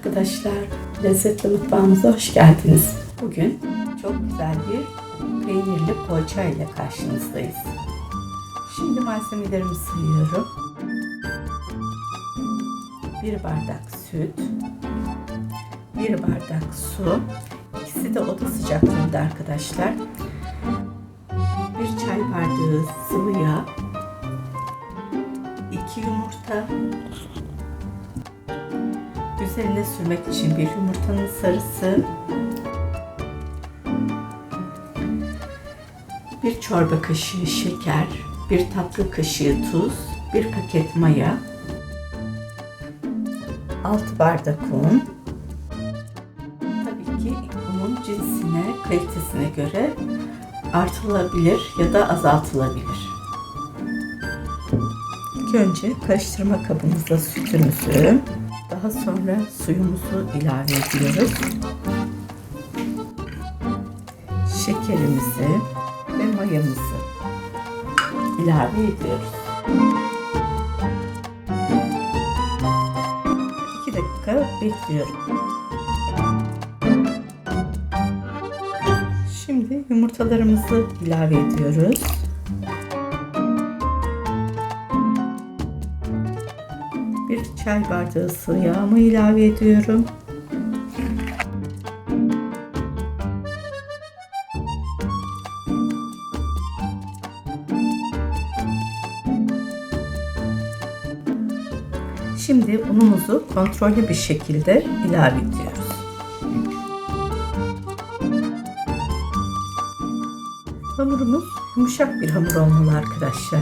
arkadaşlar, lezzetli mutfağımıza hoş geldiniz. Bugün çok güzel bir peynirli poğaça ile karşınızdayız. Şimdi malzemelerimi sayıyorum. 1 bardak süt, 1 bardak su, ikisi de oda sıcaklığında arkadaşlar. 1 çay bardağı sıvı yağ, 2 yumurta, üzerine sürmek için bir yumurtanın sarısı, 1 çorba kaşığı şeker, 1 tatlı kaşığı tuz, 1 paket maya, 6 bardak un. Tabii ki unun cinsine, kalitesine göre artırılabilir ya da azaltılabilir. İlk önce karıştırma kabımıza sütümüzü, daha sonra suyumuzu ilave ediyoruz. Şekerimizi ve mayamızı ilave ediyoruz. 2 dakika bekliyorum. Şimdi yumurtalarımızı ilave ediyoruz. Bir çay bardağı sıvı yağımı ilave ediyorum. Şimdi unumuzu kontrollü bir şekilde ilave ediyoruz. Hamurumuz yumuşak bir hamur olmalı arkadaşlar.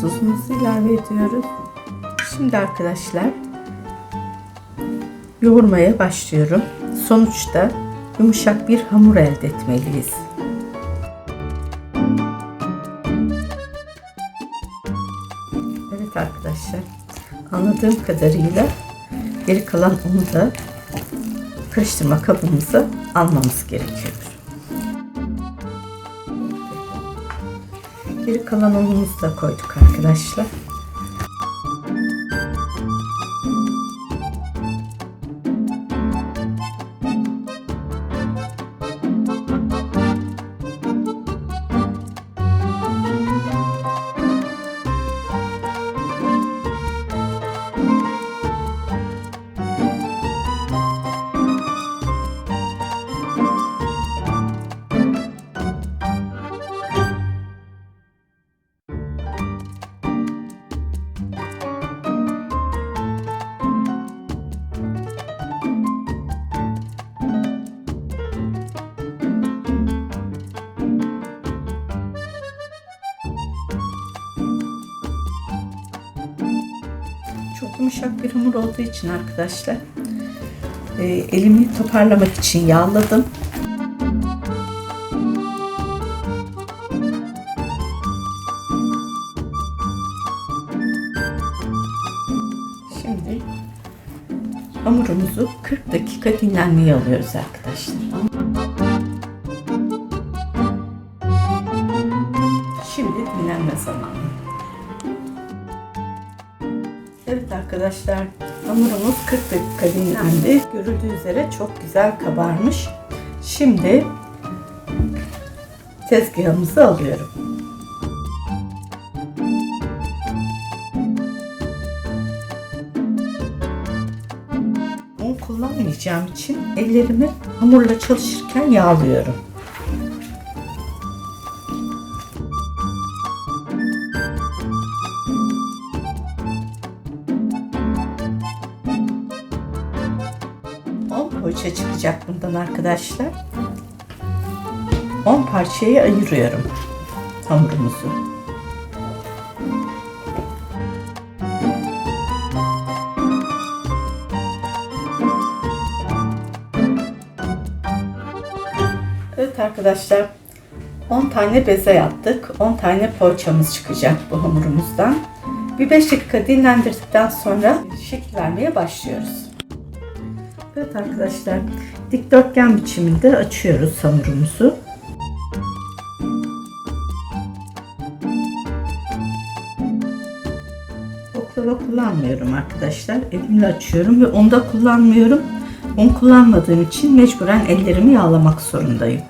Tuzumuzu ilave ediyoruz. Şimdi arkadaşlar yoğurmaya başlıyorum. Sonuçta yumuşak bir hamur elde etmeliyiz. Evet arkadaşlar, anladığım kadarıyla geri kalan unu da karıştırma kabımıza almamız gerekiyor. Geri kalan unumuzu da koyduk arkadaşlar. Çok yumuşak bir hamur olduğu için arkadaşlar elimi toparlamak için yağladım. Şimdi hamurumuzu 40 dakika dinlenmeye alıyoruz arkadaşlar. Şimdi dinlenme zamanı. Evet arkadaşlar, hamurumuz 40 dakika dinlendi. Görüldüğü üzere çok güzel kabarmış. Şimdi tezgahımızı alıyorum. Un kullanmayacağım için ellerimi hamurla çalışırken yağlıyorum. Poğaça çıkacak bundan arkadaşlar. 10 parçaya ayırıyorum hamurumuzu. Evet arkadaşlar, 10 tane beze yaptık. 10 tane poğaçamız çıkacak bu hamurumuzdan. Bir 5 dakika dinlendirdikten sonra şekil vermeye başlıyoruz. Evet arkadaşlar, dikdörtgen biçiminde açıyoruz hamurumuzu. tava kullanmıyorum arkadaşlar. Elimle açıyorum ve onda kullanmıyorum. Un kullanmadığım için mecburen ellerimi yağlamak zorundayım.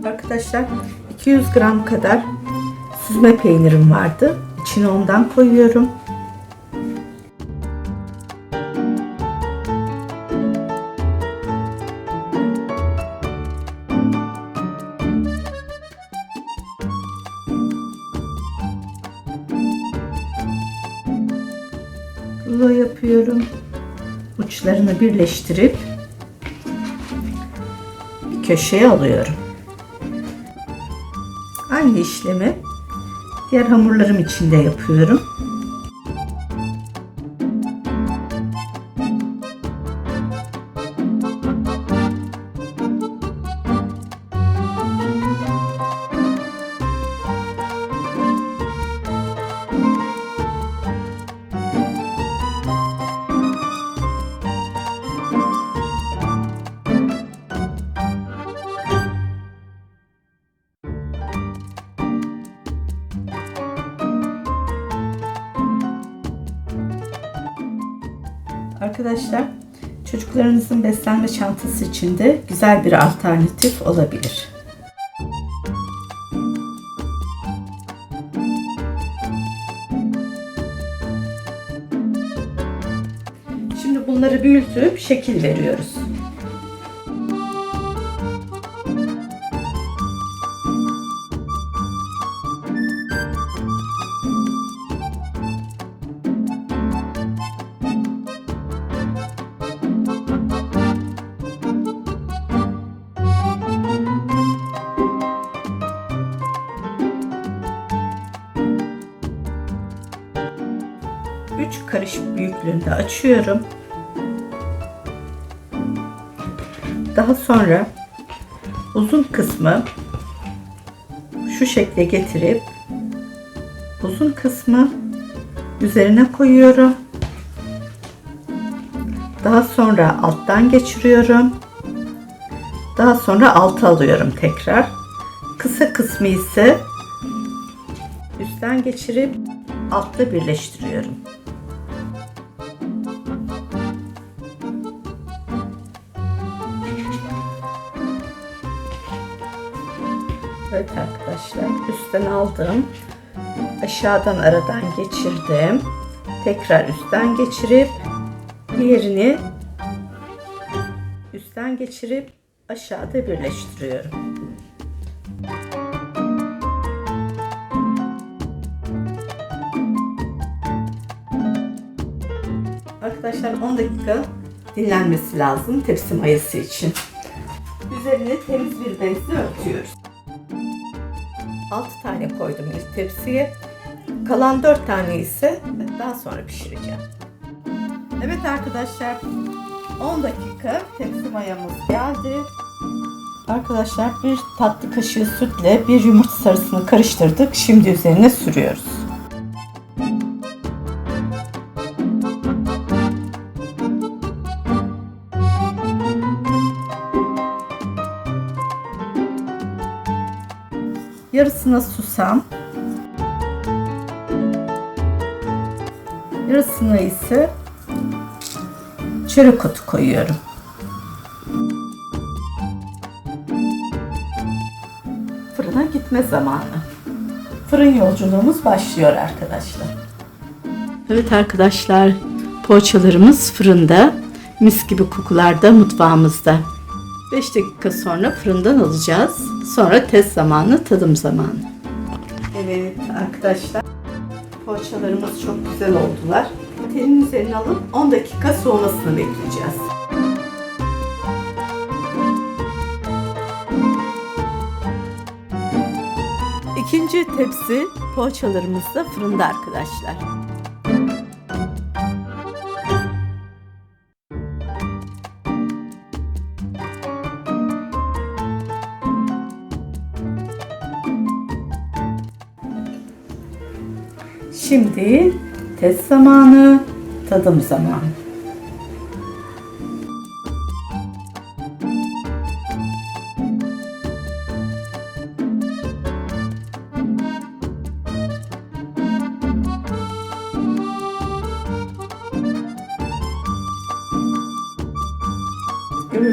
Arkadaşlar 200 gram kadar süzme peynirim vardı. İçine ondan koyuyorum. Rulo yapıyorum. Uçlarını birleştirip bir köşeye alıyorum. Aynı işlemi diğer hamurlarım için de yapıyorum. Arkadaşlar, çocuklarınızın beslenme çantası için de güzel bir alternatif olabilir. Şimdi bunları büyütüp şekil veriyoruz. Karış büyüklüğünde açıyorum. Daha sonra uzun kısmı şu şekle getirip uzun kısmı üzerine koyuyorum. Daha sonra alttan geçiriyorum. Daha sonra alta alıyorum tekrar. Kısa kısmı ise üstten geçirip altta birleştiriyorum. Evet arkadaşlar, üstten aldım, aşağıdan aradan geçirdim, tekrar üstten geçirip diğerini üstten geçirip aşağıda birleştiriyorum. Arkadaşlar 10 dakika dinlenmesi lazım tepsi mayası için. Üzerine temiz bir bezle örtüyoruz. 6 tane koydum ilk tepsiye. Kalan 4 tane ise daha sonra pişireceğim. Evet arkadaşlar, 10 dakika tepsi mayamız geldi. Arkadaşlar, bir tatlı kaşığı sütle bir yumurta sarısını karıştırdık. Şimdi üzerine sürüyoruz. Yarısına susam, yarısına ise çörek otu koyuyorum. Fırına gitme zamanı. Fırın yolculuğumuz başlıyor arkadaşlar. Evet arkadaşlar, poğaçalarımız fırında, mis gibi kokular da mutfağımızda. 5 dakika sonra fırından alacağız. Sonra test zamanı, tadım zamanı. Evet arkadaşlar, poğaçalarımız çok güzel oldular. Telin üzerine alıp 10 dakika soğumasını bekleyeceğiz. İkinci tepsi poğaçalarımız da fırında arkadaşlar. Şimdi test zamanı, tadım zamanı.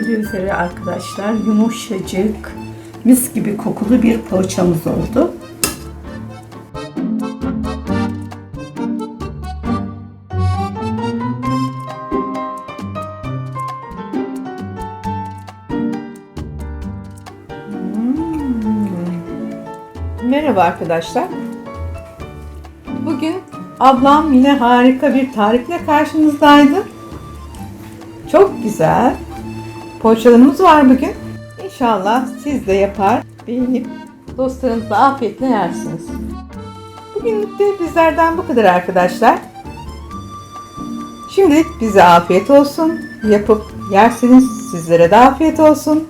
görüldüğü üzere arkadaşlar yumuşacık, mis gibi kokulu bir poğaçamız oldu. Merhaba arkadaşlar. Bugün ablam yine harika bir tarifle karşınızdaydı. Çok güzel poğaçalarımız var bugün. İnşallah siz de yapar, beğenip dostlarınızla afiyetle yersiniz. Bugünlük de bizlerden bu kadar arkadaşlar. Şimdilik bize afiyet olsun. Yapıp yerseniz sizlere de afiyet olsun.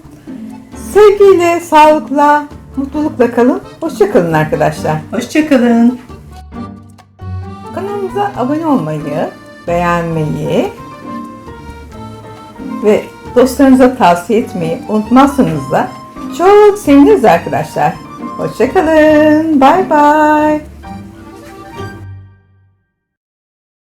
Sevgiyle, sağlıkla, mutlulukla kalın. Hoşça kalın arkadaşlar. Hoşça kalın. Kanalımıza abone olmayı, beğenmeyi ve dostlarınıza tavsiye etmeyi unutmazsanız da çok seviniriz arkadaşlar. Hoşça kalın. Bay bay.